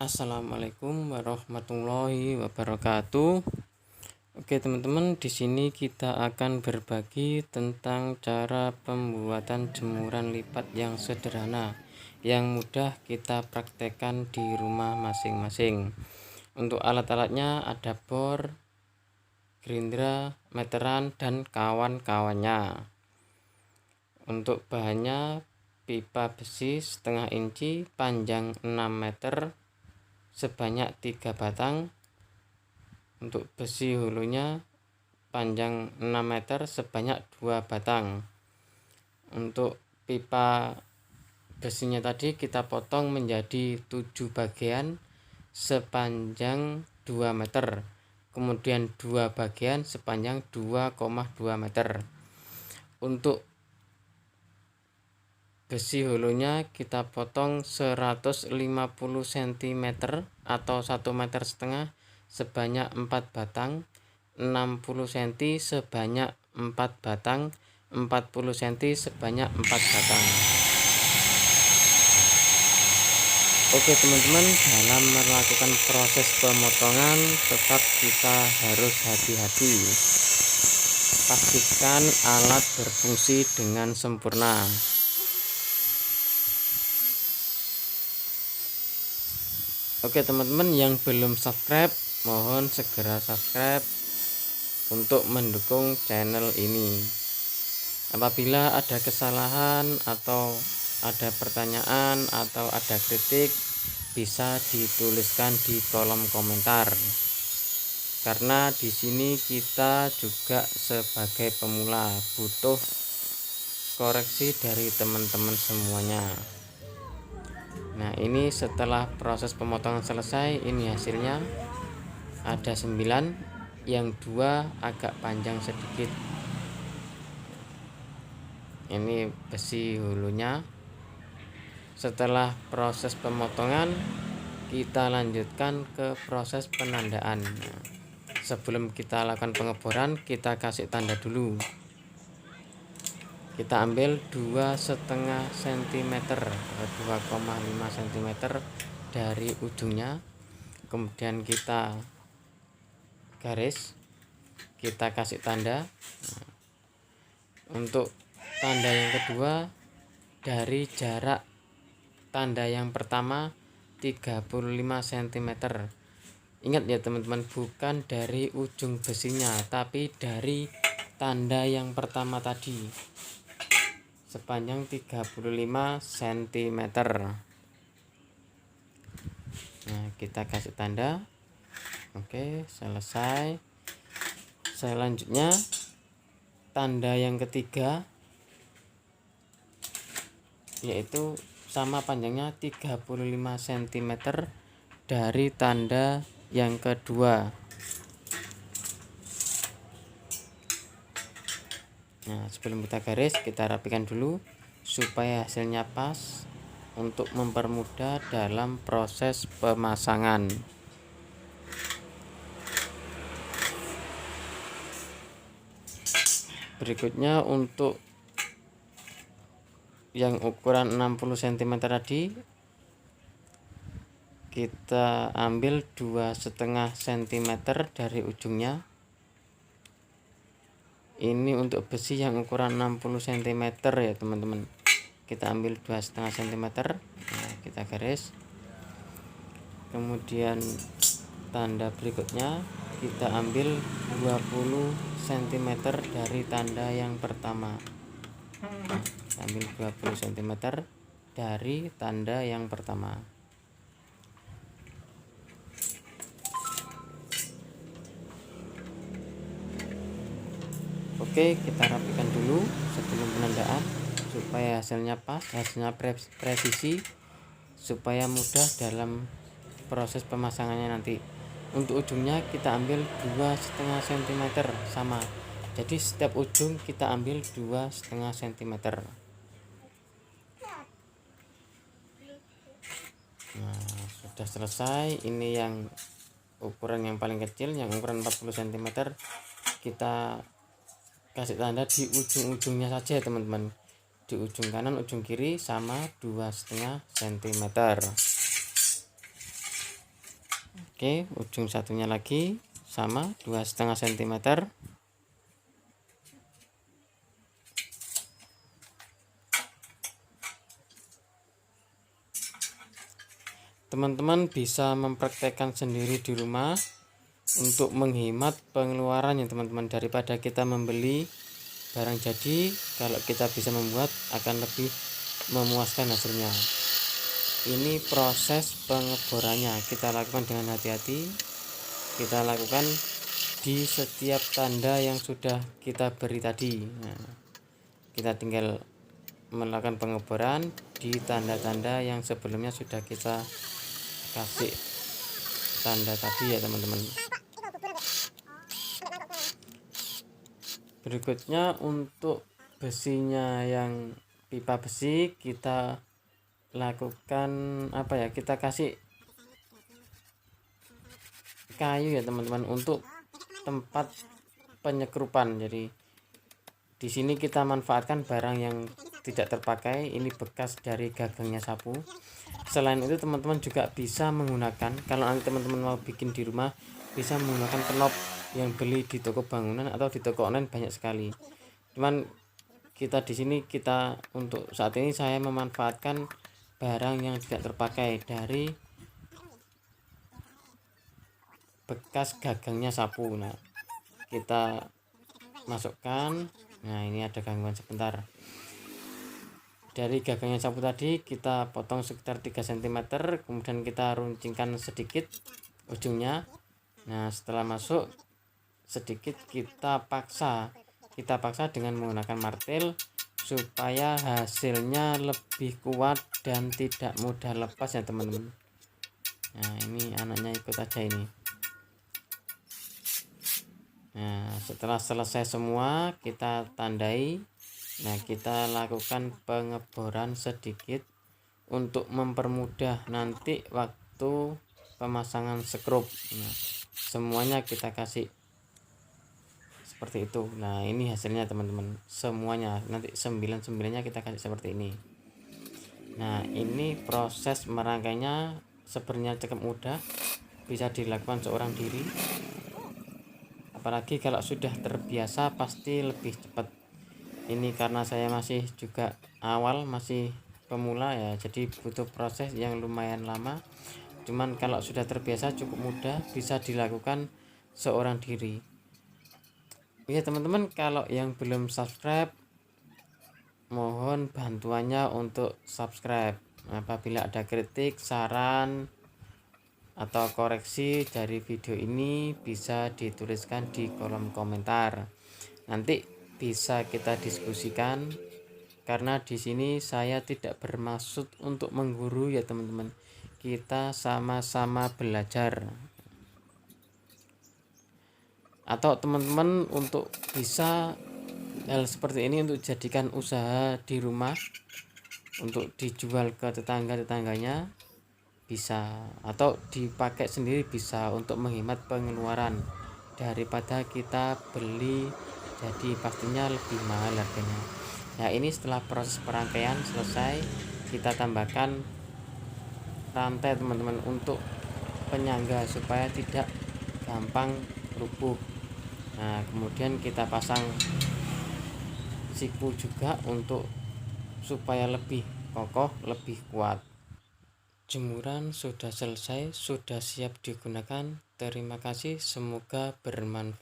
Assalamualaikum warahmatullahi wabarakatuh. Oke teman-teman, di sini kita akan berbagi tentang cara pembuatan jemuran lipat yang sederhana, yang mudah kita praktekkan di rumah masing-masing. Untuk alat-alatnya ada bor, gerindra, meteran, dan kawan-kawannya. Untuk bahannya pipa besi setengah inci panjang 6 meter sebanyak 3 batang. Untuk besi hulunya panjang 6 meter sebanyak 2 batang. Untuk pipa besinya tadi kita potong menjadi 7 bagian sepanjang 2 meter, kemudian 2 bagian sepanjang 2,2 meter. Untuk besi hulunya kita potong 150 cm atau 1,5 meter sebanyak 4 batang, 60 cm sebanyak 4 batang, 40 cm sebanyak 4 batang. Oke teman-teman, dalam melakukan proses pemotongan tetap kita harus hati-hati. Pastikan alat berfungsi dengan sempurna. Oke teman-teman yang belum subscribe, mohon segera subscribe untuk mendukung channel ini. Apabila ada kesalahan atau ada pertanyaan atau ada kritik, bisa dituliskan di kolom komentar. Karena di sini kita juga sebagai pemula butuh koreksi dari teman-teman semuanya. Nah, ini setelah proses pemotongan selesai, ini hasilnya ada 9, yang 2 agak panjang sedikit. Ini besi hulunya. Setelah proses pemotongan, kita lanjutkan ke proses penandaan. Sebelum kita lakukan pengeboran, kita kasih tanda dulu. Kita ambil 2,5 cm atau 2,5 cm dari ujungnya, kemudian kita garis, kita kasih tanda. Untuk tanda yang kedua, dari jarak tanda yang pertama 35 cm. Ingat ya teman-teman, bukan dari ujung besinya, tapi dari tanda yang pertama tadi, sepanjang 35 cm. Nah, kita kasih tanda. Oke, selesai. Selanjutnya tanda yang ketiga, yaitu sama panjangnya 35 cm dari tanda yang kedua. Nah, sebelum kita garis, kita rapikan dulu supaya hasilnya pas untuk mempermudah dalam proses pemasangan. Berikutnya untuk yang ukuran 60 cm tadi, kita ambil 2,5 cm dari ujungnya. Ini untuk besi yang ukuran 60 cm ya teman-teman. Kita ambil 2,5 cm. Nah, kita garis. Kemudian tanda berikutnya kita ambil 20 cm dari tanda yang pertama. Ambil 20 cm dari tanda yang pertama. Oke, kita rapikan dulu sebelum penandaan supaya hasilnya pas, hasilnya presisi, supaya mudah dalam proses pemasangannya nanti. Untuk ujungnya kita ambil 2,5 cm sama. Jadi setiap ujung kita ambil 2,5 cm. Nah, sudah selesai. Ini yang ukuran yang paling kecil, yang ukuran 40 cm. Kita kasih tanda di ujung-ujungnya saja teman-teman. Di ujung kanan, ujung kiri sama 2,5 cm. Oke, ujung satunya lagi sama 2,5 cm. Teman-teman bisa mempraktekkan sendiri di rumah untuk menghemat pengeluaran ya teman-teman, daripada kita membeli barang jadi. Kalau kita bisa membuat akan lebih memuaskan hasilnya. Ini proses pengeborannya kita lakukan dengan hati-hati. Kita lakukan di setiap tanda yang sudah kita beri tadi. Nah, kita tinggal melakukan pengeboran di tanda-tanda yang sebelumnya sudah kita kasih tanda tadi ya teman-teman. Berikutnya untuk besinya yang pipa besi kita lakukan kita kasih kayu ya teman-teman untuk tempat penyekrupan. Jadi di sini kita manfaatkan barang yang tidak terpakai, ini bekas dari gagangnya sapu. Selain itu teman-teman juga bisa menggunakan, kalau nanti teman-teman mau bikin di rumah, bisa menggunakan kenop yang beli di toko bangunan atau di toko online banyak sekali. Cuman kita di sini untuk saat ini saya memanfaatkan barang yang tidak terpakai dari bekas gagangnya sapu. Nah, kita masukkan. Nah, ini ada gangguan sebentar. Dari gagangnya sapu tadi kita potong sekitar 3 cm, kemudian kita runcingkan sedikit ujungnya. Nah, setelah masuk sedikit kita paksa dengan menggunakan martil supaya hasilnya lebih kuat dan tidak mudah lepas ya teman-teman. Nah, ini anaknya ikut aja ini. Nah, setelah selesai semua kita tandai. Nah, kita lakukan pengeboran sedikit untuk mempermudah nanti waktu pemasangan skrup. Nah, semuanya kita kasih seperti itu. Nah, ini hasilnya teman-teman, semuanya nanti 9-9-nya kita kasih seperti ini. Nah, ini proses merangkainya sebenarnya cukup mudah, bisa dilakukan seorang diri. Apalagi kalau sudah terbiasa pasti lebih cepat. Ini karena saya masih juga awal, masih pemula ya, jadi butuh proses yang lumayan lama. Cuman kalau sudah terbiasa cukup mudah, bisa dilakukan seorang diri. Ya teman-teman, kalau yang belum subscribe mohon bantuannya untuk subscribe. Apabila ada kritik, saran atau koreksi dari video ini bisa dituliskan di kolom komentar. Nanti bisa kita diskusikan, karena di sini saya tidak bermaksud untuk mengguru ya teman-teman. Kita sama-sama belajar. Atau teman-teman untuk bisa hal seperti ini untuk jadikan usaha di rumah untuk dijual ke tetangga-tetangganya bisa, atau dipakai sendiri bisa untuk menghemat pengeluaran daripada kita beli jadi pastinya lebih mahal harganya. Nah, ini setelah proses perangkaian selesai, kita tambahkan rantai teman-teman untuk penyangga supaya tidak gampang rubuh. Nah, kemudian kita pasang siku juga untuk supaya lebih kokoh, lebih kuat. Jemuran sudah selesai, sudah siap digunakan. Terima kasih, semoga bermanfaat.